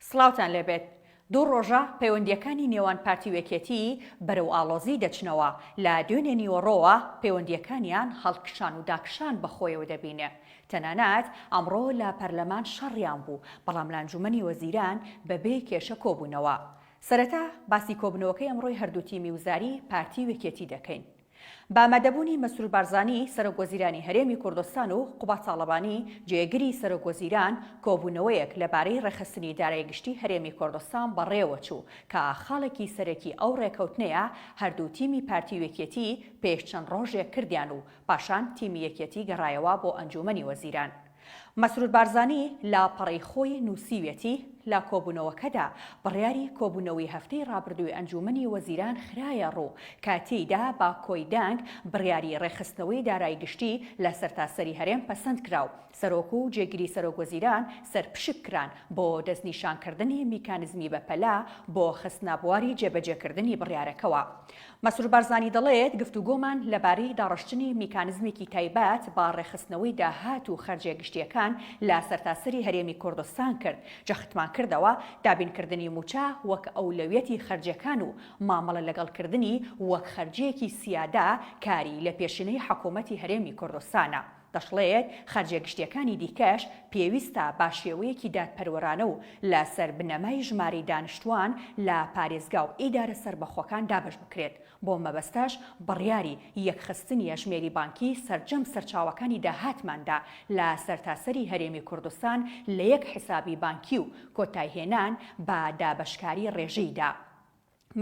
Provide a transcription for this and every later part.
سڵاوتان لێبێت. دوو ڕۆژە پەیوەندیەکانی نێوان پارتیوێکێتی بەرەو ئاڵۆزی دەچنەوە. لە دوێنێ نیوەڕۆوە پەیوەندیەکانیان هەڵکشان و داکشان بەخۆیەوە دەبینێ. تەنانەت ئەمڕۆ لە پەرلەمان شەڕیان بوو، بەڵام لە ئەنجومەنی وەزیران بەبێ کێشە کۆبوونەوە. سەرەتا باسی کۆبوونەوەکەی ئەمڕۆی هەردوو تیمی وزاری پارتیوێکێتی دەکەین. بامەدەبوونی مەسرور بارزانی سەرۆکوەزیرانی هەرێمی کوردستان و قوبات تاڵەبانی جێگیری سەرۆکوەزیران کۆبوونەوەیەک لەبارەی ڕێخستنی دارایی گشتی هەرێمی کوردستان بەڕێوە چوو کە خاڵێکی سەرەکی ئەو ڕێکەوتنەیە هەردوو تیمی پارتیوێکێتی پێش چەند ڕۆژێک کردیان و پاشان تیمی یەکێتی گەڕایەوە بۆ ئەنجومەنی وەزیران. مەسرور بارزانی لە پەڕی خۆی نووسیوێتی لە کۆبوونەوەکەدا بڕیاری کۆبوونەوەی هەفتەی ڕابردووی ئەنجومەنی وەزیران خرایە ڕوو کە تێیدا با کۆیدانگ بڕیاری ڕێخستنەوەی دارایی گشتی لە سەرتاسەری هەرێم پەسەند کراو. سەرۆک و جێگیری سەرۆکوەزیران سەرپشک کران بۆ دەستنیشانکردنی میکانزمی بەپەلا بۆ خستنابواری جێبەجێکردنی بڕیارەکەوە. مەسرور بارزانی دەڵێت گفتوگۆمان لەبارەی داڕشتنی میکانزمێکی تایبەت با ڕێخستنەوەی داهات و خەرجێ گشتیەکان لە سەرتاسەری هەرێمی کوردستان کرد. جەختمان کردەوە دابینکردنی موچە وەک ئەولەویەتی خەرجەکان و مامەڵە لەگەڵکردنی وەک خەرجەیەکی سیادا کاری لە پێشینەی حکوومەتی هەرێمی کوردستانە. دەشڵێت خەرجە گشتیەکانی دیکەش پێویستە با شێوەیەکی دادپەروەرانە و لە سەر بنەمای ژماری دانیشتوان لە پارێزگا و ئیدارە سەربەخۆکان دابش بکرێت. بۆ مەبەستەش بڕیاری یەکخستنی ئەژمێری بانکی سەرجەم سەرچاوەکانی داهاتماندا لە سەرتاسەری هەرێمی کوردستان لە یەک حیسابی بانکی و کۆتایهێنان بە دابشکاری ڕێژەیدا.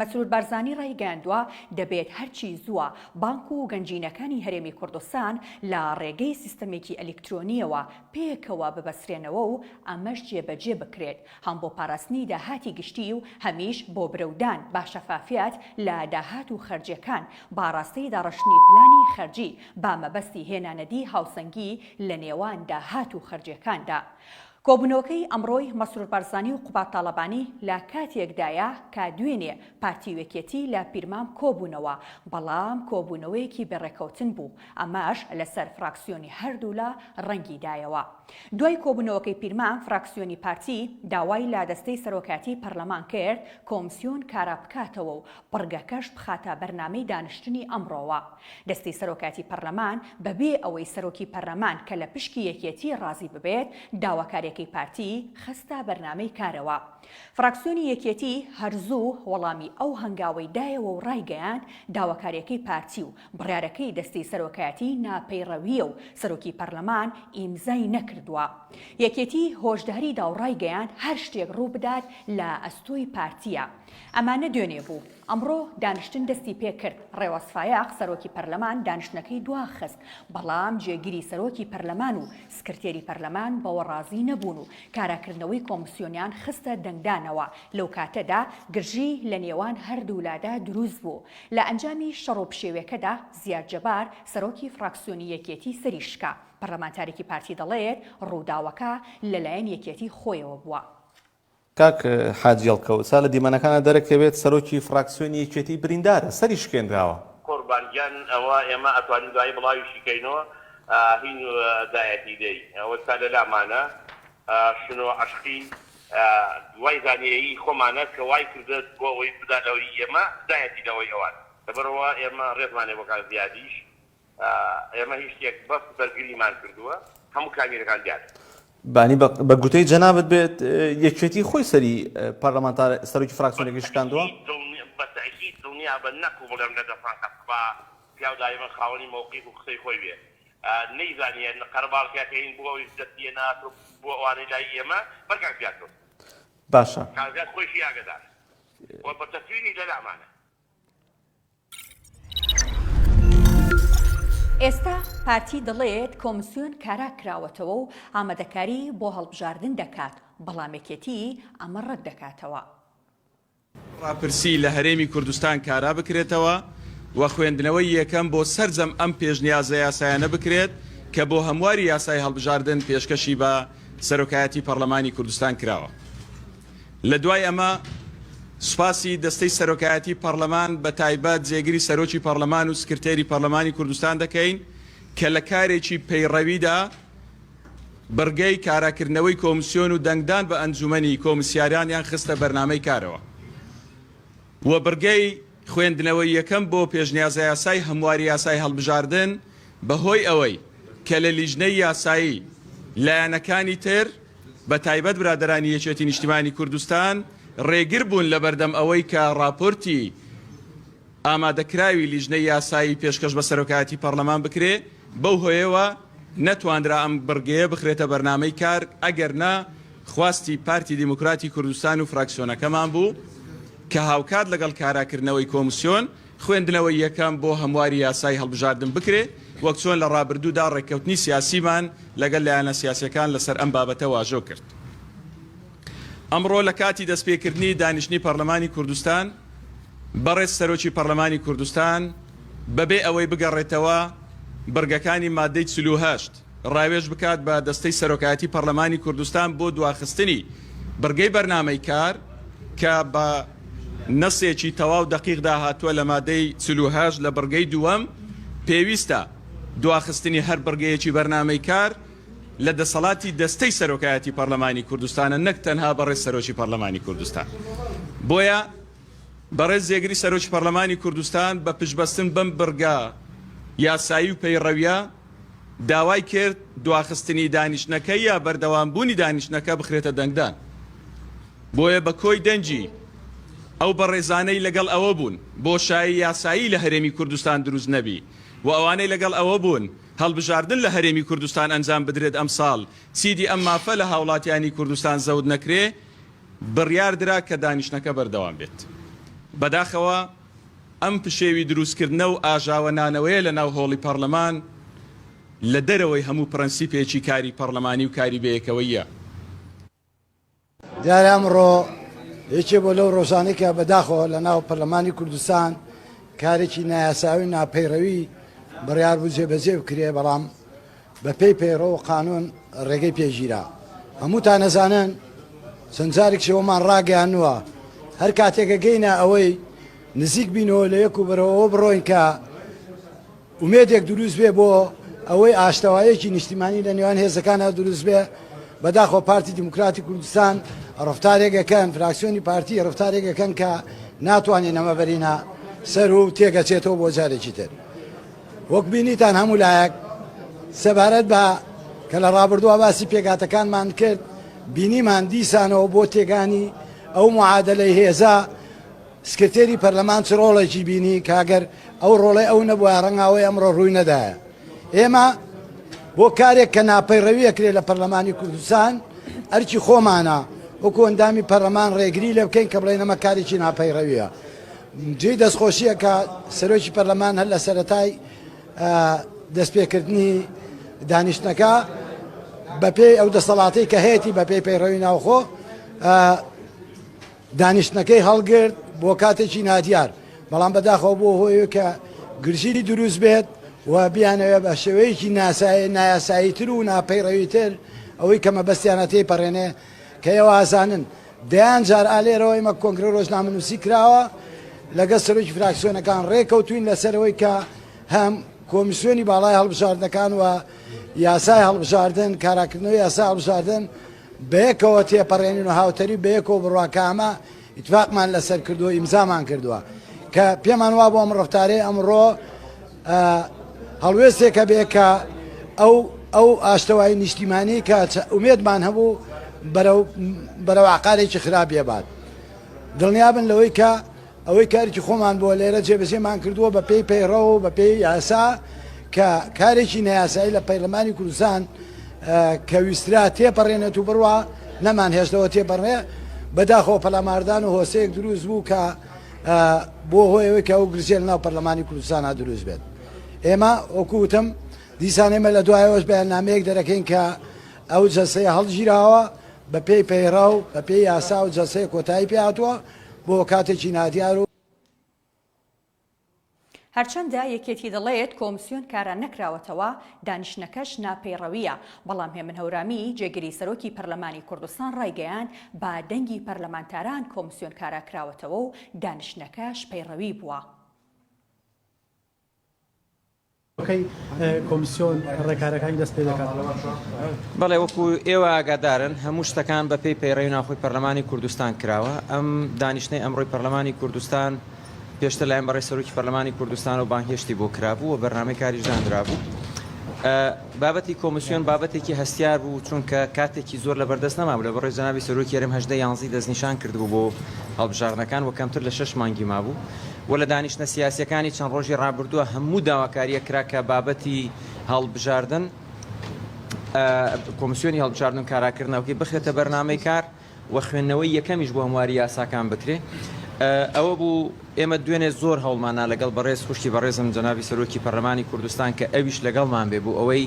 مەسرور بارزانی ڕایگەاندووە دەبێت هەرچی زووە بانک و گەنجینەکانی هەرێمی کوردستان لە ڕێگەی سیستەمێکی ئەلکترۆنیەوە پێکەوە ببەسرێنەوە و ئەمەش جێبەجێ بکرێت هەم بۆ پاراستنی داهاتی گشتی و هەمیش بۆ برەودان با شەفافیت لە داهات و خەرجیەکان با ڕاستەی داڕشتنی پلانی خەرجی با مەبەستی هێنانەدی هاوسەنگی لە نێوان داهات و خەرجیەکاندا. کۆبوونەوەکەی ئەمڕۆی مەسرور بارزانی و قوبات تاڵەبانی لە کاتێکدایە کە دوێنێ پارتیوێکێتی لە پیرمام کۆبوونەوە، بەڵام کۆبوونەوەیەکی بەڕێکەوتن بوو، ئەماش لەسەر فراکسیۆنی هەردوو لە ڕەنگی دایەوە. دوای کۆبوونەوەکەی پیرمان فراکسیۆنی پارتی داوای لا دەستەی سەرۆکاتی پەرلەمان کرد کۆمسیۆن کارا بکاتەوە و بڕگەکەش بخاتە بەرنامەی دانیشتنی ئەمڕۆوە. دەستەی سەرۆکاتی پەرلەمان بەبێ ئەوەی سەرۆکی پەرلەمان کە لە پشکی یەکێتی ڕازی ببێت داواکارێکی پارتی خستە بەرنامەی کارەوە. فراکسیۆنی یەکێتی هەرزوو وەڵامی ئەو هەنگاوەی دایەوە و ڕایگەیاند داواکارێکی پارتی و بڕیارەکەی دەستەی سەرۆکایەتی ناپەیڕەویە و سەرۆکی پەرلەمان ئیمزای نەکردووە. یەکێتی هۆشداری دا و ڕایگەیاند هەر شتێک ڕوو بدات لە ئەستۆی پارتیە. ئەمانە دوێنێ بوو. ئەمڕۆ دانیشتن دەستی پێ کرد. ڕێوەسفایاق سەرۆکی پەرلەمان دانیشتنەکەی دواخست، بەڵام جێگیری سەرۆکی پەرلەمان و سکرتێری پەرلەمان بەوە ڕازی نەبوون و کاراکردنەوەی کۆمسیۆنیان خستە دەنگدانەوە. لەو کاتەدا گرژی لە نێوان هەردوو لادا دروست بوو. لە ئەنجامی شەڕ و پشێوەکەدا زیاد جەبار سەرۆکی فراکسیۆنی یەکێتی سەریشکا. پەرلەمانتارێکی پارتی دەڵێت ڕووداوەکە لەلایەن یەکێتی خۆیەوە بووە. کاک حاجیڵکەوت لە دیمەنەکانە دەرەکەوێت سەرۆکی فراکسیۆنی یەکێتی بریندارە سەری شکێنراوە. قوربانگیان ئەوە ئێمە ئەتوانین دوای بڵاوی شیکەینەوە هین دایەتی دەی ئەوە تا لە لامانە شنۆ عەشقی دوای زانیایی خۆمانە کە وای کردێت بۆ ئەوەی بدانەوەی ئێمە دایەتی لەوەی ئەوان لەبەرەوە ئێمە ڕێزمانێ بۆ کار زیادیش ئێمە هیچ شتێک بەس بەرگریمان کردووە هەموو کامیرەکان دیار. بانی بە گوتەی جەنابەت بێت یەکێتی خۆی سەری پەرلەمانتار سەرۆکی فراکسیۆنێکی شکاندووە؟ بەتەئکید دڵنیا بە نەکوو بڵێم لە دەفرانکە با پیاودای من خاوەنی مەوقیف و قسەی خۆی بێ نەیزانیە قەرەباڵکەکەین بۆ ئەوەی دەستێنات بۆ ئەوانەی لای ئێمە بەرکان پیاکەوت. باشە. کازیات خۆیشی ئاگدار وە بە تەسوینی لە لامانە. ئێستا پارتی دەڵێت کۆمسیۆن کارا کراوەتەوە و ئامادەکاری بۆ هەڵبژاردن دەکات، بەڵام یەکێتی ئەمە ڕەت دەکاتەوە. ڕاپرسی لە هەرێمی کوردستان کارا بکرێتەوە و خوێندنەوەی یەکەم بۆ سەرجەم ئەم پێشنیازە یاسایانە بکرێت کە بۆ هەمواری یاسای هەڵبژاردن پێشکەشی بە سەرۆکایەتی پەرلەمانی کوردستان کراوە. لە دوای ئەمە سوپاسی دەستەی سەرۆکایەتی پەرلەمان بە تایبەت جێگیری سەرۆکی پەرلەمان و سکرتێری پەرلەمانی کوردستان دەکەین کە لە کارێکی پەیڕەویدا بڕگەی کاراکردنەوەی کۆمسیۆن و دەنگدان بە ئەنجومەنی کۆمسیاریان خستە بەرنامەی کارەوە و بڕگەی خوێندنەوەی یەکەم بۆ پێشنیازە یاسای هەمواری یاسای هەڵبژاردن بەهۆی ئەوەی کە لە لیژنەی یاسایی لایەنەکانی تر بە تایبەت برادەرانی یەکێتی نیشتیمانی کوردستان ڕێگر بوون لە بەردەم ئەوەی کە راپۆرتی ئامادەکراوی لیژنەی یاسایی پێشکەش بە سەرۆکایەتی پەرلەمان بکرێ بەو هۆیەوە نەتواندرا ئەم بڕگەیە بخرێتە بەرنامەی کار ئەگەر نا خواستی پارتی دیموکراتی کوردستان و فراکسیۆنەکەمان بوو کە هاوکات لەگەڵ کاراکردنەوەی کۆمسیۆن خوێندنەوەی یەکەم بۆ هەمواری یاسای هەڵبژاردن بکرێ وەک چۆن لە ڕابردوودا ڕێککەوتنی سیاسیمان لەگەڵ لایەنە سیاسیەکان لەسەر ئەم بابەتە واژۆ کرد. ئەمڕۆ لە کاتی دەستپێکردنی دانیشتنی پەرلەمانی کوردستان بەڕێز سەرۆکی پەرلەمانی کوردستان بەبێ ئەوەی بگەڕێتەوە بەرگەکانی مادەی 48 ڕاوێژ بکات بە دەستەی سەرۆکایەتی پەرلەمانی کوردستان بۆ دواخستنی بڕگەی بەرنامەی کار کە بە نەسێکی تەواو دەقیقدا هاتووە لە مادەی 48 لە بڕگەی دووەم پێویستە دواخستنی هەر بڕگەیەکی بەرنامەی کار لە دەسەڵاتی دەستەی سەرۆکایەتی پەرلەمانی کوردستانە نەک تەنها بەڕێز سەرۆکی پەرلەمانی کوردستان. بۆیە بەڕێز جێگری سەرۆکی پەرلەمانی کوردستان بە پشتبەستن بەم بڕگا یاسایی و پەیڕەویە داوای کرد دواخستنی دانیشتنەکە یا بەردەوامبوونی دانیشتنەکە بخرێتە دەنگدان. بۆیە بە کۆی دەنجی ئەو بەڕێزانەی لەگەڵ ئەوە بوون بۆشایی یاسایی لە هەرێمی کوردستان دروست نەبی و ئەوانەی لەگەڵ ئەوە بوون هەڵبژاردن لە هەرێمی کوردستان ئەنجام بدرێت ئەم ساڵ چیدی ئەم مافە لە هاوڵاتیانی کوردستان زەود نەکرێ بڕیار درا کە دانیشتنەکە بەردەوام بێت. بەداخەوە ئەم پشێوی دروستکردنە و ئاژاوەنانەوەیە لە ناو هۆڵی پەرلەمان لە دەرەوەی هەموو پرەنسیپێکی کاری پەرلەمانی و کاری بەیەکەوەیە. دیارە ئەمڕۆ یەکێ بۆ لەو ڕۆژانەی کە بەداخەوە لە ناو پەرلەمانی کوردستان کارێکی نایاساوی ناپەیڕەوی بڕیار بوو جێبەجێ بکرێ بەڵام بە پێی پەیڕۆ و قانون ڕێگەی پێگیرا. هەمووتان نەزانن چەند جارێکشەوەمان ڕاگەیاندووە هەر کاتێکە گەینە ئەوەی نزیک بینەوە لە یەک و بەرەوە بڕۆین کە ئومێدێک دروست بێ بۆ ئەوەی ئاشتەوایەکی نیشتیمانی لە نێوان هێزەکانە دروست بێ بەداخەوە پارتی دیموکراتی کوردستان ڕفتارێکەکەن فراکسیۆنی پارتی ڕفتارێکەکەن کە ناتوانێت ئەمە بەرینە سەر و تێگەچێتەوە بۆ جارێکی تر. وەک بینیتان هەموو لایەک سەبارەت بە کە لە ڕابردووە باسی پێگاتەکانمان کرد بینیمان دیسانەوە بۆ تێگانی ئەو معادلەی هێزا سکرتێری پەرلەمان چ ڕۆڵێکی بینی کاگەر ئەو ڕۆڵەی ئەو نەبووە ڕەنگاوەی ئەمڕۆ ڕووی نەدایە. ئێمە بۆ کارێک کە ناپەیڕەویەکرێت لە پەرلەمانی کوردستان ئەرکی خۆمانە وەکو ئەندامی پەرلەمان ڕێگری لێ بکەین کە بڵێن ئەمە کارێکی ناپەیڕەویە. جێی دەستخۆشیە کە سەرۆکی پەرلەمان هەر لە سەرەتای دەستپێکردنی دانیشتنەکە بەپێی ئەو دەسەڵاتەی کە هەیەی بەپێی پەیڕەوی ناوخۆ دانیشتنەکەی هەڵگرت بۆ کاتێکی نادیار بەڵام بەداخەوە بۆ هۆی کە گرژیری دروست بێت و بیانەوە بە شێوەیەکی نایاساییتر و ناپەیڕەویتر ئەوەی کە مەبەستیانە تێپەڕێنێ کە ئێوە ئازانن دەیان جار ئالێرەوە ئێمە کۆنگرە ڕۆژنامەنووسی کراوە لەگەڵ سەرۆکی فراکسیۆنەکان ڕێکەوتوین لەسەرەوەی کە هەم کۆمیسیۆنی باڵای هەڵبژاردنەکان و یاسای هەڵبژاردن کاراکردنەوەی یاسای هەڵبژاردن بەیەکەوە تێپەڕێنین و هاوتەری بەیەکەوە بڕواکەمە ئیتفاقمان لەسەر کردووە ئیمزامان کردووە کە پێمان وا بۆ ئەم ڕفتارەی ئەمڕۆ هەڵوێستێکە بێ کە ئەو ئاشتەوایی نیشتیمانی کە ئومێدمان هەبوو بەرەو عقارێکی خراپێ بات. دڵنیابن لەوەی کە ئەوەی کارێکی خۆمان بۆ لێرە جێبەجێمان کردووە بە پێی پەیڕە و بە پێی یاسا کە کارێکی نایاسایی لە پەرلەمانی کوردستان کە ویسترا تێپەڕێنێت و بڕوا نەمان هێشتەوە تێپەڕێ بەداخەوە پەلاماردان و هۆسەیەک دروست بوو کە بۆ هۆیەوەی کە ئەو گرژێ لە ناو پەرلەمانی کوردستانە دروست بێت. ئێمە وەکوتم دیسان ئێمە لە دوایەوەش بەیاننامەیەک دەرەکەین کە ئەو جەلسەیە هەڵگیراوە بە پێی پەیڕە و بە پێی یاسا و جەلسەیە کۆتایی پێ هاتووە بۆ کاتێکی نادیار و هەرچەندە یەکێتی دەڵێت کۆمسیۆن کارە نەکراوەتەوە دانیشتنەکەش ناپەیڕەویە بەڵام هێمن هەورامی جێگری سەرۆکی پەرلەمانی کوردستان ڕایگەیاند با دەنگی پەرلەمانتاران کۆمسیۆن کارە کراوەتەوە و دانیشتنەکەش پەیڕەوی بووە. کۆمیسیۆن ڕێکارەکانی دەست پێ دەکات. بەڵێ وەکو ئێوە ئاگادارن هەموو شتەکان بە پێی پەیڕەوی ناوخۆی پەرلەمانی کوردستان کراوە. ئەم دانیشتەی ئەمڕۆی پەرلەمانی کوردستان پێشتر لایەن بەڕێی سەرۆکی پەرلەمانی کوردستان و بانگهێشتی بۆ کرابوو و بەرنامەی کاریش دانرابوو. بابەتی کۆمیسیۆن بابەتێکی هەستیار بوو چونکە کاتێکی زۆر لە بەردەست نەمابوو لە بەڕێی جەنابی سەرۆکی هەرێم 11 دەستنیشان کردبوو بۆ هەڵبژاردنەکان و کەمتر لە 6 مانگی مابوو و لە دانیشتە سیاسیەکانی چەند ڕۆژی ڕابردووە هەموو داواکاریە کرا کە بابەتی هەڵبژاردن کۆمیسیۆنی هەڵبژاردن کاراکردنەوەی بخرێتە بەرنامەی کار و خوێندنەوەی یەکەمیش بۆ هەمواری یاساکان بکرێ. ئەوە بوو ئێمە دوێنێ زۆر هەوڵمانە لەگەڵ بەڕێز خوشکی بەڕێزم جەنابی سەرۆکی پەرلەمانی کوردستان کە ئەویش لەگەڵمان بێ بوو ئەوەی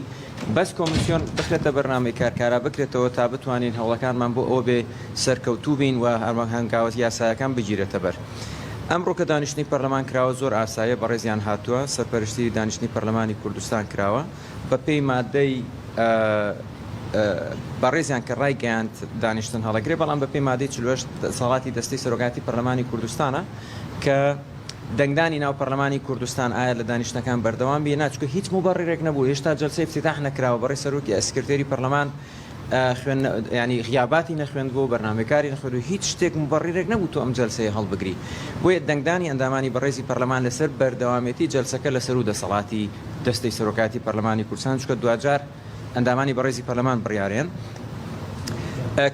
بەس کۆمیسیۆن بخرێتە بەرنامەی کارکارا بکرێتەوە تا بتوانین هەوڵەکانمان بۆ ئەوە بێ سەرکەوتوو بین و هەنگاوت یاسایەکان بگیرێتە بەر. ئەمڕۆ کە دانیشتنی پەرلەمان کراوە زۆر ئاسایە بەڕێزیان هاتووە سەرپەرشتی دانیشتنی پەرلەمانی کوردستان کراوە بە پێی مادەی بەڕێزیان کە ڕایگەیاند دانیشتن هەڵەگرێ بەڵام بە پێی مادەی 48 ساڵاتی دەستەی سەرۆکاتی پەرلەمانی کوردستانە کە دەنگدانی ناو پەرلەمانی کوردستان ئایا لە دانیشتەکان بەردەوام بێ ناچکە هیچ مبەڕێرێک نەبوو هێشتا جەلسەی افتتاح نەکراوە بەڕێی سەرۆکی سکرتێری پەرلەمان ینی غیاباتی نەخوێندبوو بەرنامەکاری نەخوێندو هیچ شتێک مبەڕێرێک نەبوو تۆ ئەم جەلسەیە هەڵبگری بۆیە دەنگدانی ئەندامانی بەڕێزی پەرلەمان لەسەر بەردەوامێتی جەلسەکە لەسەر و دەسەڵاتی دەستەی سەرۆکاتی پەرلەمانی کوردستان چکە دوجار ئەندامانی بەڕێزی پەرلەمان بڕیارێن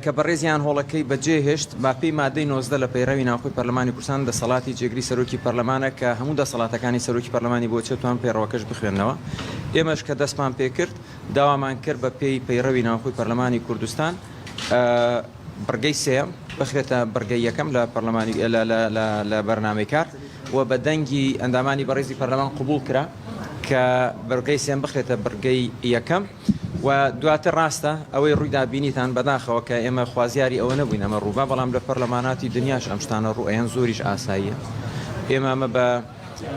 کە بەڕێزیان هۆڵەکەی بەجێهێشت باپی مادەی 19 لە پەیڕەوی ناوخۆی پەرلەمانی کوردستان دەسەڵاتی جێگری سەرۆکی پەرلەمانە کە هەموو دەسەڵاتەکانی سەرۆکی پەرلەمانی بۆ چێتوان پێڕەوەکەش بخوێنەوە. ئێمەش کە دەستمان پێ کرد داوامان کرد بە پێی پەیڕەوی ناوخۆی پەرلەمانی کوردستان بڕگەی سێم بخرێتە بڕگەی یەکەم لە پەرلەمانی لە بەرنامەی کار و بە دەنگی ئەندامانی بەڕێزی پەرلەمان قبول کرا کە بڕگەی سێم بخرێتە بڕگەی یەکەم و دواتر ڕاستە ئەوەی ڕوویدا بینیتان بەداخەوە کە ئێمە خوازیاری ئەوە نەبووین ئەمە ڕووبا بەڵام لە پەرلەماناتی دنیاش ئەم شتانە ڕوئیان زۆریش ئاساییە. ئێمە بە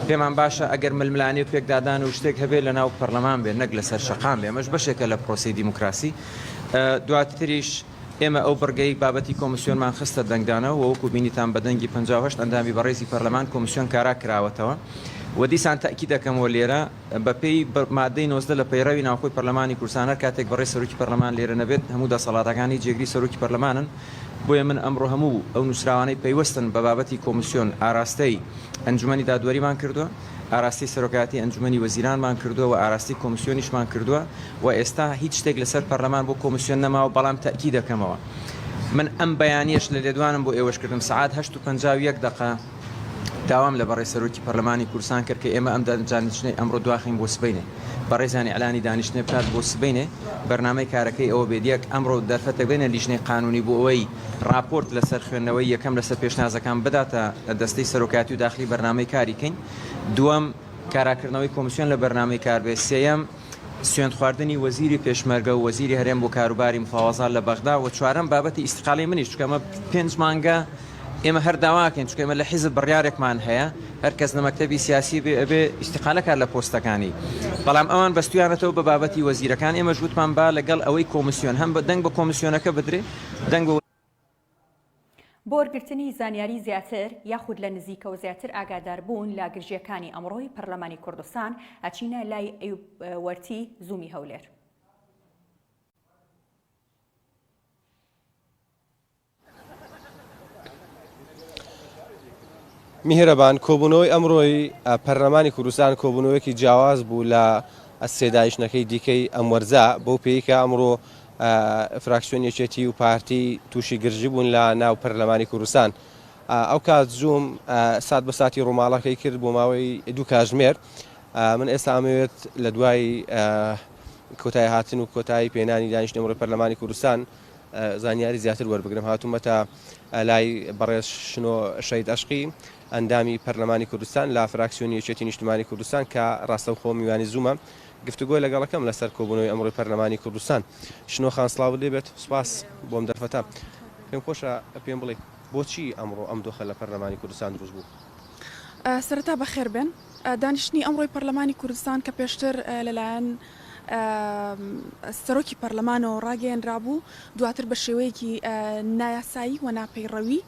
پێمان باشە ئەگەر ململانی و پێکدادان و شتێک هەبێت لە ناو پەرلەمان بێ نەک لەسەر شەقام بێ ئەمەش بەشێکە لە پرۆسی دیموکراسی. دواتریش ئێمە ئەو بڕگەی بابەتی کۆمیسیۆنمان خستە دەنگدانەوە وەکو بینیتان بە دەنگی 58 ئەندامی بەڕێزی پەرلەمان کۆمیسیۆن کارا کراوەتەوە و دیسان تاکی دەکەمەوە لێرە بە پێی مادەی 19 لە پەیڕەوی ناوخۆی پەرلەمانی کوردستان کاتێک بەڕێی سەرۆکی پەرلەمان لێرە نەبێت هەموو دەسەڵاتەکانی جێگری سەرۆکی پەرلەمانن بۆیە من ئەمڕۆ هەموو ئەو نووسراوانەی پەیوەستن بە بابەتی کۆمیسیۆن ئاراستەی ئەنجومەنی دادوەریمان کردووە ئاراستی سەرۆکاتی ئەنجومەنی وەزیرانمان کردووە و ئاراستی کۆمیسیۆنیشمان کردووە و ئێستا هیچ شتێک لەسەر پەرلەمان بۆ کۆمیسیۆن نەماوە بەڵام تاکی دەکەمەوە من ئەم بەیانیەش لە لێدوانم بۆ ئێوەش کردم سعات 8:51 داوام لە بەڕێی سەرۆکی پەرلەمانی کوردستان کرد کە ئێمە ئەم دانیشتنەی ئەمڕۆ دواخین بۆ سبەینێ بەڕێزانی ئەلانی دانیشتنێ بکات بۆ سبەینێ بەرنامەی کارەکەی ئەوە بێدیەک ئەمڕۆ دەرفەتە بێنە لیژنەی قانونی بۆ ئەوەی راپۆرت لەسەر خوێندنەوەی یەکەم لەسەر پێشنازەکان بداتە دەستەی سەرۆکاتی و داخلی بەرنامەی کاریکەین دووەم کاراکردنەوەی کۆمیسیۆن لە بەرنامەی کار بێ سێەم سوێند خواردنی وەزیری پێشمەرگە و وەزیری هەرێم بۆ کاروباری مفاوەزات لە بەغدا و چوارەم بابەتی ئیستیقاڵی منیش چکەمە 5 مانگە ئێمە هەر داواکەین چکە ئێمە لە حیزب بڕیارێکمان هەیە هەر کەس لە مەکتەبی سیاسی بێ ئیستیقالەکە لە پۆستەکانی بەڵام ئەوان بەستویانەتەوە بە بابەتی وەزیرەکان ئێمە ژووتمان با لەگەڵ ئەوەی کۆمیسیۆن هەم بە دەنگ بە کۆمیسیۆنەکە بدرێ دەنگ بۆ وەرگرتنی زانیاری زیاتر یاخود لە نزیکە و زیاتر ئاگادار بوون لا گرژیەکانی ئەمڕۆی پەرلەمانی کوردستان ئەچینە لای ئەیوب وەرتی زوومی هەولێر. میهرەبان کۆبوونەوەی ئەمڕۆی پەرلەمانی کوردستان کۆبوونەوەیەکی جیاواز بوو لە سێدایشتنەکەی دیکەی ئەم وەرزە بەو پێیکە ئەمڕۆ فراکسیۆن یەکێتی و پارتی تووشی گرژی بوون لە ناو پەرلەمانی کوردستان ئەو کات زووم سات بە ساتی ڕۆماڵەکەی کرد بۆ ماوەی 2 کاتژمێر من ئێستا ئەمەوێت لە دوای کۆتای هاتن و کۆتایی پێنانی دانیشتنی ئەمڕۆی پەرلەمانی کوردستان زانیاری زیاتر وەربگرم هاتوومەتە لای بەڕێز شنۆ شەید عەشقی ئەندامی پەرلەمانی کوردستان لە فراکسیۆنی یەکێتی نیشتیمانی کوردستان کە ڕاستەوخۆ میوانی زوومە گفتوگۆی لەگەڵەکەم لەسەر کۆبوونەوەی ئەمڕۆی پەرلەمانی کوردستان شنۆ خان سڵاو لێبێت سوپاس بۆم دەرفەتە پێم خۆشە پێم بڵێ بۆچی ئەمڕۆ ئەم دۆخە لە پەرلەمانی کوردستان دروست بوو؟ سەرەتا بەخێر بێن دانیشتنی ئەمڕۆی پەرلەمانی کوردستان کە پێشتر لەلایەن سەرۆکی پەرلەمانەوە ڕاگەیەنرابوو دواتر بە شێوەیەکی نایاسایی و ناپەیڕەوی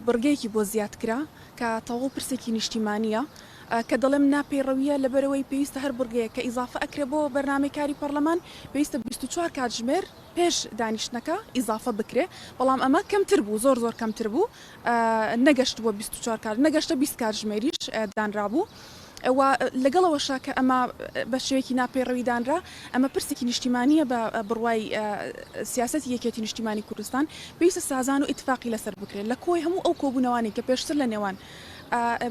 بڕگەیەکی بۆ زیادکرا کە تەواو پرسێکی نیشتیمانیە کە دەڵێم ناپەیڕەویە لەبەرەوەی پێویستە هەر بڕگەیە کە ئیزافە ئەکرێ بۆ بەرنامەکاری پەرلەمان پێویستە 24 کاتژمێر پێش دانیشتنەکە ئیزافە بکرێ بەڵام ئەمە کەمتر بوو زۆر کەمتر بوو نەگەشت بووە 24 کات نەگەشتە 20 کاتژمێریش دانرابوو. لەگەڵەوەشا کە ئەمە بە شێوەیەکی ناپەیڕەوی دانرا ئەمە پرسێکی نیشتیمانیە بە بڕوای سیاسەتی یەکێتی نیشتیمانی کوردستان پێویستە سازان و ئیتفاقی لەسەر بکرێت لە کۆی هەموو ئەو کۆبوونەوانی کە پێشتر لە نێوان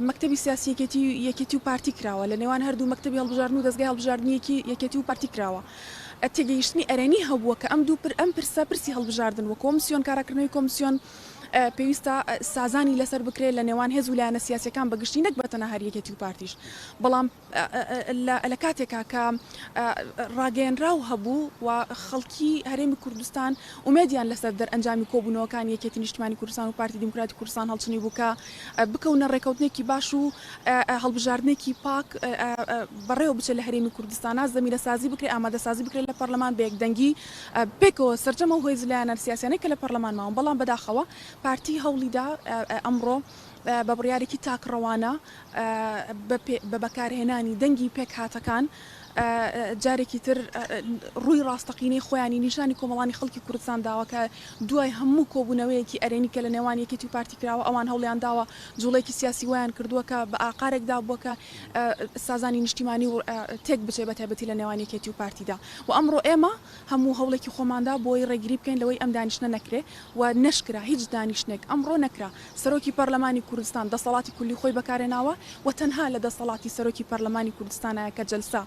مەکتەبی سیاسی یەکێتی و پارتی کراوە لە نێوان هەردوو مەکتەبی هەڵبژاردن و دەستگای هەڵبژاردنیەکی یەکێتی و پارتی کراوە تێگەیشتنی ئەرێنی هەبووە کە ئەم پرسی هەڵبژاردن وە کۆمسیۆن کاراکردنەوەی کۆمسیۆن پێویستە سازانی لەسەر بکرێت لە نێوان هێز و لایەنە سیاسیەکان بەگشتی نەک بەتەنە هەر یەکێتی و پارتیش بەڵام لە کاتێکا کە ڕاگەیەنراو هەبوو و خەڵکی هەرێمی کوردستان ئومێدیان لەسەر دەرئەنجامی کۆبوونەوەکان یەکێتی نیشتیمانی کوردستان و پارتی دیموکراتی کوردستان هەڵچنی بوو کە بکەونە ڕێکەوتنێکی باش و هەڵبژاردنێکی پاک بەڕێوە بچێت لە هەرێمی کوردستانە زەمینە سازی بکرێت ئامادەسازی بکرێت لە پەرلەمان بە یەکدەنگی پێکەوە سەرجەمە هۆی لایەنە سیاسیانەی کە لە پەرلەمان ماوە بەڵام بەداخەوە پارتی هەوڵیدا ئەمڕۆ بە بڕیارێکی تاکڕەوانە بە بەکارهێنانی دەنگی پێک هاتەکان جارێکی تر ڕووی ڕاستەقینەی خۆیانی نیشانی کۆمەڵانی خەڵکی کوردستان داوە کە دوای هەموو کۆبوونەوەیەکی ئەرێنی کە لە نێوان یەکێتی و پارتی کراوە ئەوان هەوڵیان داوە جوڵێکی سیاسی ویان کردووە کە بە ئاقارێکدا بووە کە سازانی نیشتیمانی و تێک بچێت بە تایبەتی لە نێوان یەکێتی و پارتیدا و ئەمڕۆ ئێمە هەموو هەوڵێکی خۆماندا بۆی ڕێگیری بکەین لەوەی ئەم دانیشتە نەکرێ و نەشکرا هیچ دانیشتێک ئەمڕۆ نەکرا سەرۆکی پەرلەمانی کوردستان دەسەڵاتی کولی خۆی بەکارێناوە و تەنها لە دەسەڵاتی سەرۆکی پەرلەمانی کوردستانە کە جەلسە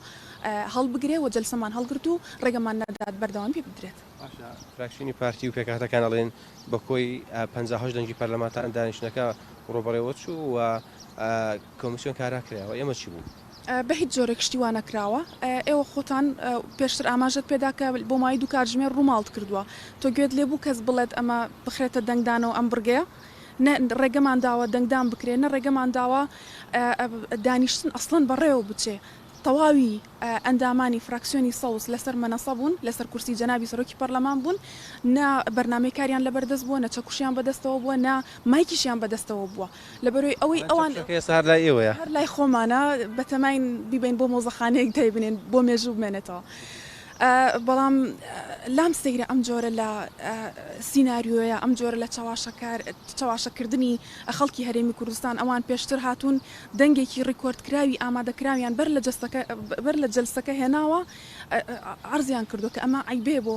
هەڵبگرێ و جەلسەمان هەڵگرت و ڕێگەمان نەدات بەردەوام پێ بدرێت. فراکسیۆنی پارتی و پێکهاتەکان ئەڵێن بە کۆی 58 دەنگی پەرلەمانتان دانیشتنەکە ڕۆبەڕێوە چوو و کۆمیسیۆن کاراکرێەوە ئێمە چی بوو؟ بە هیچ جۆرێک شتیوان نەکراوە ئێوە خۆتان پێشتر ئاماژت پێدا کە بۆ مای دوو کاتژمێر ڕووماڵت کردووە تۆ گوێت لێبوو کەس بڵێت ئەمە بخرێتە دەنگدانەوە ئەم بڕگەیە ڕێگەمان داوە دەنگدان بکرێنە ڕێگەمان داوە دانیشتن ئەسڵەن بەڕێوە بچێ تەواوی ئەندامانی فراکسیۆنی سەوز لەسەر مەنەسە بوون لەسەر کورسی جەنابی سەرۆکی پەرلەمان بوون نا بەرنامەیەکاریان لەبەردەست بووە نە چەکوشیان بەدەستەوە بووە نا مایکیشیان بەدەستەوە بووە لەبەرەوەی ئەوەی ئەوان هەر لای ئێوەیە هەر لای خۆمانە بەتەماین بیبین بۆ مۆزەخانەیەک دەیبنێن بۆ مێژوو بمێنێتەوە بەڵام لام سەیرە ئەم جۆرە لە سیناریۆیە ئەم جۆرە لە چاواشەکردنی خەڵکی هەرێمی کوردستان ئەوان پێشتر هاتوون دەنگێکی ڕیکۆردکراوی ئامادەکراویان بەر لە جەلسەکە هێناوە عرضیان کردو کە ئەمە عیبێ بۆ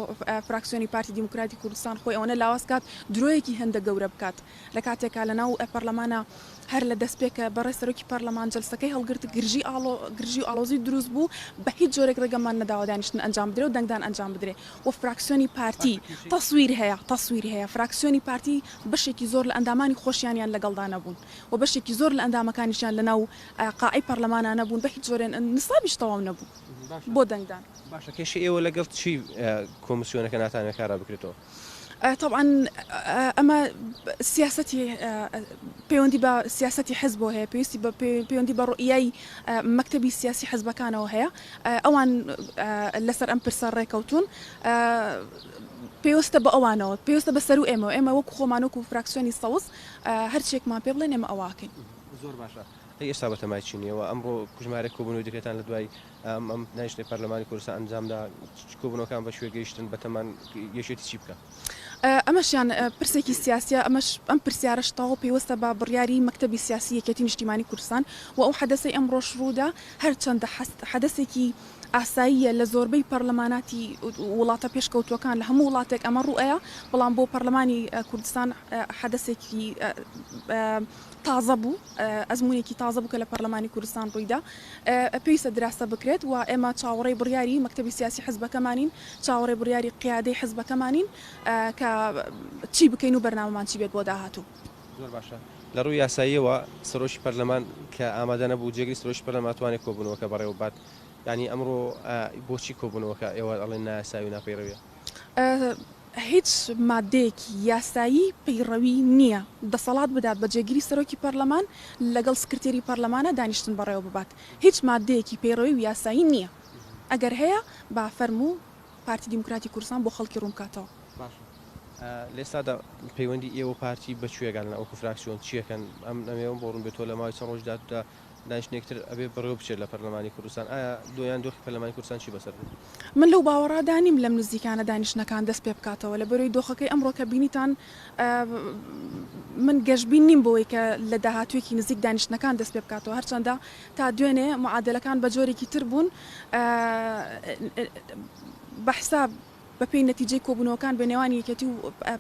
فراکسیۆنی پارتی دیموکراتی کوردستان خۆی ئەوەنە لاوازکات درۆیەکی هەندە گەورە بکات لە کاتێکا لە ناو پەرلەمانە هەر لە دەستپێکە بەڕێ سەرۆکی پەرلەمان جەلسەکەی هەڵگرت گرژی و ئاڵۆزی دروست بوو بە هیچ جۆرێک ڕێگەمان نەداوە دانیشتن ئەنجام بدرێ و دەنگدان ئەنجام بدرێ و فراکسیۆنی پارتی تەسویر هەیە فراکسیۆنی پارتی بەشێکی زۆر لە ئەندامانی خۆشیانیان لەگەڵدا نەبوون و بەشێکی زۆر لە ئەندامەکانیشیان لە ناو قاعی پەرلەمانە نەبوون بە هیچ جۆرێن نسابیش تەواو نەبوو بۆ دەنگدان باشە کێشی ئێوە لەگەڵ چی کۆمیسیۆنەکە ناتانە کارا بکرێتەوە؟ طبعا ئەمە سیاسەتی پەیوەندی بە سیاسەتی حزب هەیە پەیوەندی بە ڕوئیای مەکتەبی سیاسی حزبەکانەوە هەیە ئەوان لەسەر ئەم پرسە ڕێکەوتون پێویستە بە ئەوانەوە پێویستە بە سەر و ئێمە وەکو خۆمانۆک و فراکسیۆنی سەوز هەرچێکمان پێ بڵێن ئێمە ئەواکەین. زۆر باشە ئێستا بەتەمای چینیەوە ئەمڕۆ کوژمارێک کۆبوونەوەی دەکرێتان لە دوای ئەم دانیشتنی پەرلەمانی کوردستان ئەنجامدا کۆبوونەوەکان بە شوێ گەیشتن بەتەمان یەشێتی چی بکە؟ ئەمەشیان پرسێکی سیاسیە ئەم پرسیارەش تاوە پێوەستە بە بڕیاری مەکتەبی سیاسی یەکێتی نیشتیمانی کوردستان و ئەو حەدەسەی ئەمڕۆ شڕوودا هەرچەندە حەدەسێکی ئاساییە لە زۆربەی پەرلەماناتی وڵاتە پێشکەوتوەکان لە هەموو وڵاتێک ئەمە ڕوئەیە بەڵام بۆ پەرلەمانی کوردستان حەدەسێکی تازە بوو ئەزمونێکی تازە بوو کە لە پەرلەمانی کوردستان ڕوویدا پێویستە دراسە بکرێت و ئێمە چاوەڕێی بڕیاری مەکتەبی سیاسی حزبەکەمانین چاوەڕێی بڕیاری قیادەی حزبەکەمانین کە چی بکەین و بەرنامەمان چی بێت بۆ داهاتوو. زۆر باشە لە ڕووی یاساییەوە سەرۆکی پەرلەمان کە ئامادە نەبوو جێگری سەرۆکی پەرلەمان توانێت کۆبوونەوەکە بەڕێوە بات ینی ئەمڕۆ بۆچی کۆبوونەوەکە ئێوە ئەڵێن نایاسایی و ناپەیڕەویە؟ هیچ مادەیەکی یاسایی پەیڕەوی نییە دەسەڵات بدات بە جێگیری سەرۆکی پەرلەمان لەگەڵ سکرتێری پەرلەمانە دانیشتن بەڕێوە ببات هیچ مادەیەکی پەیڕەوی و یاسایی نییە ئەگەر هەیە با فەرموو پارتی دیموکراتی کوردستان بۆ خەڵکی ڕوونکاتەوە. لێستادا پەیوەندی ئێوە پارتی بەکوێگەڵن ئەو فراکسیۆن چیەکەن ئەم نەمێوە بۆ ڕوون بێتەوە لە ماوەی چەند ڕۆژدادا دانیشتێکتر ئەبێ بەڕێوە بچێت لە پەرلەمانی کوردستان ئایا دۆیان دۆخی پەرلەمانی کوردستان چی بەسەر من لەو باوەڕادانیم لەم نزیکانە دانیشتەکان دەست پێ بکاتەوە لە بەرەوەی دۆخەکەی ئەمڕۆ کە بینیتان من گەشتبین نیم بۆی کە لە داهاتوێکی نزیک دانیشتەکان دەست پێ بکاتەوە هەرچەندە تا دوێنێ معادلەکان بە جۆرێکی تر بوون بەحساب بەپێی نەتیجەی کۆبوونەوەکان بە نێوان یەکێتی و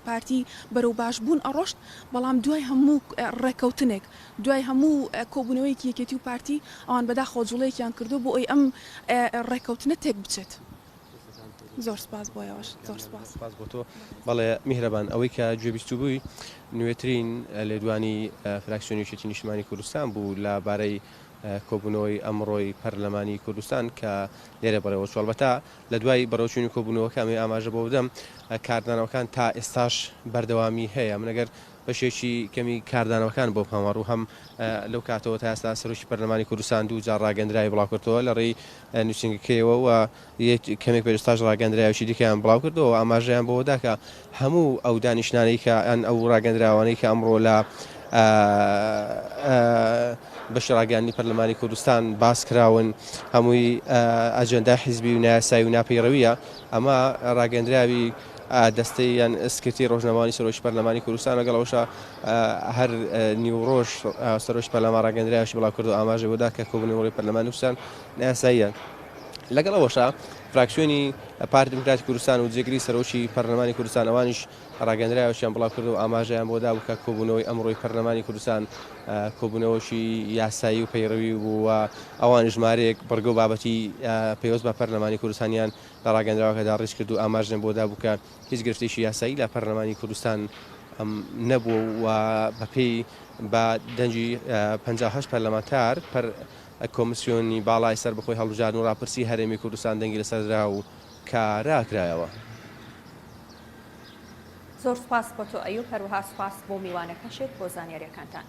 پارتی بەرەو باش بوون ئەڕۆشت بەڵام دوای هەموو ڕێکەوتنێک دوای هەموو کۆبوونەوەیکی یەکێتی و پارتی ئەوان بەدا خۆجوڵەیەکیان کردو بۆ ئەوی ئەم ڕێکەوتنە تێک بچێت. زۆر سپاس بۆیەوەش زۆر سپاس بۆ تۆ. بەڵێ میهرەبان ئەوەی کە گوێبیست بووی نوێترین لێدوانی فراکسیۆنی یەکێتی نیشتیمانی کوردستان بوو لەبارەی کۆبوونەوەی ئەمڕۆی پەرلەمانی کوردستان کە لێرە بەڕێوە چۆڵبەتا لە دوای بەڕێوەچوونی کۆبوونەوەکە ئەمێ ئاماژە بۆ بدەم کاردانەوەکان تا ئێستاش بەردەوامی هەیە منەگەر بەشێکی کەمی کاردانەوەکان بۆ هەماڕوو هەم لەو کاتەوە تا ئێستا سەرۆکی پەرلەمانی کوردستان دوو جار ڕاگەندرایی بڵاوکردەوە لە ڕێی نووسنگەکەیەوە و کەمێک پێشتاش ڕاگەندرایشی دیکەیان بڵاو کردەوە ئاماژەیان بۆدا کە هەموو ئەو دانیشتانەی کە ئەو ڕاگەندراوانەی کە ئەمڕۆ لە بەشڕاگەانی پەرلەمانی کوردستان باس کراون هەمووی ئەجەندای حیزبی و نایاسایی و ناپەیڕەویە ئەمە ڕاگەندراوی دەستەی یان سکرتی ڕۆژنامەوانی سەرۆکی پەرلەمانی کوردستان لەگەڵەوەشە هەر نیوڕۆژ سەرۆکی پەرلەمان ڕاگەندرایشی بڵاو کردو ئاماژە بۆدا کە کۆبوونەوەی پەرلەمانی کوردستان نایاساییە. لەگەڵەوەشە فراکسیۆنی پارتی دموکراتی کوردستان و جێگری سەرۆکی پەرلەمانی کوردستان ئەوانیش ڕاگەندرایەوەشیان بڵاو کردو و ئاماژەیان بۆدا بوو کە کۆبوونەوەی ئەمڕۆی پەرلەمانی کوردستان کۆبوونەوەشی یاسایی و پەیڕەوی بوو و ئەوان ژمارەیەک بەرگە و بابەتی پێوەست بە پەرلەمانی کوردستانیان لە ڕاگەندراوەکەدا ڕیز کرد و ئاماژیان بۆدا بوو کە هیچ گرفتێکی یاسایی لە پەرلەمانی کوردستان نەبووە و بەپێی بە دەنجی 58 پەرلەمانتار کۆمسیۆنی باڵای سەر بەخۆی هەڵبژاردن و ڕاپرسی هەرێمی کوردستان دەنگی لەسەردرا و کاراکرایەوە. زۆر سپاس بۆ تۆ ئەیوب هەروەها سپاس بۆ میوانەکەشت بۆ زانیاریەکانتان.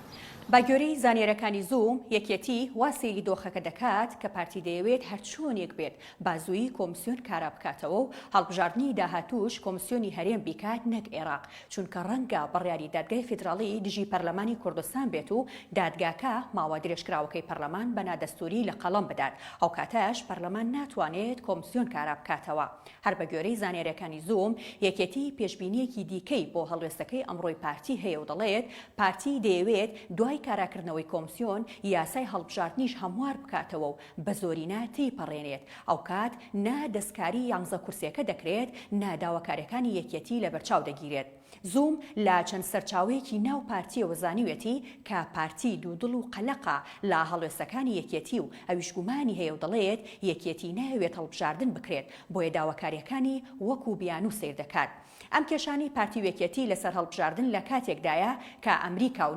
با گوێرەی زانیاریەکانی زووم یەکێتی واسێی دۆخەکە دەکات کە پارتی دەیەوێت هەرچۆنێک بێت بازووی کۆمسیۆن کارا بکاتەوە و هەڵبژاردننی داهاتووش کۆمسیۆنی هەرێم بیکات نەک عێراق چونکە ڕەنگە بڕیاری دادگای فیدراڵی دژی پەرلەمانی کوردستان بێت و دادگاکە ماوە درێژکراوەکەی پەرلەمان بە نادەستوری لە قەڵەم بدات ئەو کاتەش پەرلەمان ناتوانێت کۆمسیۆن کارا بکاتەوە. هەر بە گوێرەی زانیاریەکانی زووم یەکێتی پێشبینیەکی دیکەی بۆ هەڵوێستەکەی ئەمڕۆی پارتی هەیە و دەڵێت پارتی دەیەوێت دوای کاراکردنەوەی کۆمسیۆن یاسای هەڵبژاردنیش هەموار بکاتەوە و بە زۆرینا تێپەڕێنێت ئەو کات نادەستکاری یانزە کورسیەکە دەکرێت ناداواکاریەکانی یەکێتی لە بەرچاو دەگیرێت. زووم لا چەند سەرچاوەیەکی ناو پارتیەوە زانیوێتی کە پارتی دوودڵ و قەلەقە لە هەڵوێستەکانی یەکێتی و ئەویش گومانی هەیە و دەڵێت یەکێتی ناوێت هەڵبژاردن بکرێت بۆیە داواکاریەکانی وەکو بیان و سیر دەکات. ئەم کێشانی پارتی وەکێتی لەسەر هەڵبژاردن لە کاتێکدایە کە ئەمریکا و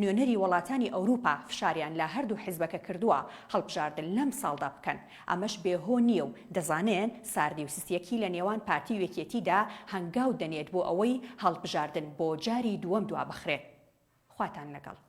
نوێنەری وڵاتانی ئەوروپا فشاریان لە هەردوو حیزبەکە کردووە هەڵبژاردن لەم ساڵدا بکەن. ئەمەش بێهۆ نییە و دەزانێن ساردی و سیستیەکی لە نێوان پارتی وەکێتیدا هەنگاو دەنێت بۆ ئەوەی هەڵبژاردن بۆ جاری دووەم دوا بخرێت. خواتان لەگەڵ.